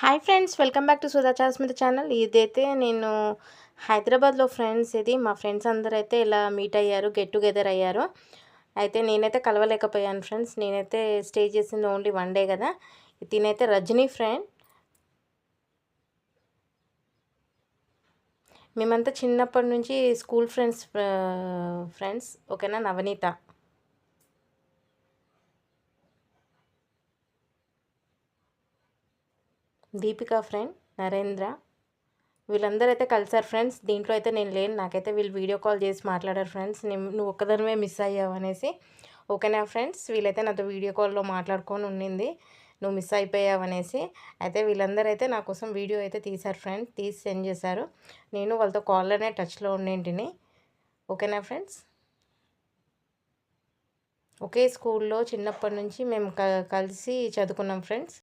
Hi friends, welcome back to Sudha Chasmita channel. ఇదైతే నేను హైదరాబాద్లో ఫ్రెండ్స్, ఇది మా ఫ్రెండ్స్ అందరూ అయితే ఇలా మీట్ అయ్యారు, గెట్ టుగెదర్ అయ్యారు. అయితే నేనైతే కలవలేకపోయాను ఫ్రెండ్స్. నేనైతే స్టే చేసింది ఓన్లీ 1 డే కదా. తినైతే రజనీ ఫ్రెండ్. మేమంతా చిన్నప్పటి నుంచి స్కూల్ ఫ్రెండ్స్ ఓకేనా. నవనీత, దీపిక ఫ్రెండ్, నరేంద్ర, వీళ్ళందరూ అయితే కలిసారు ఫ్రెండ్స్. దీంట్లో అయితే నేను లేను. నాకైతే వీళ్ళు వీడియో కాల్ చేసి మాట్లాడారు ఫ్రెండ్స్, నువ్వు ఒక్కదానివే మిస్ అయ్యావు అనేసి. ఓకేనా ఫ్రెండ్స్, వీళ్ళైతే నాతో వీడియో కాల్లో మాట్లాడుకొని ఉండింది, నువ్వు మిస్ అయిపోయావు అనేసి. అయితే వీళ్ళందరూ అయితే నా కోసం వీడియో అయితే తీశారు ఫ్రెండ్స్, తీసి సెండ్ చేశారు. నేను వాళ్ళతో కాల్లోనే టచ్లో ఉండేంటిని. ఓకేనా ఫ్రెండ్స్, ఒకే స్కూల్లో చిన్నప్పటి నుంచి మేము కలిసి చదువుకున్నాం ఫ్రెండ్స్.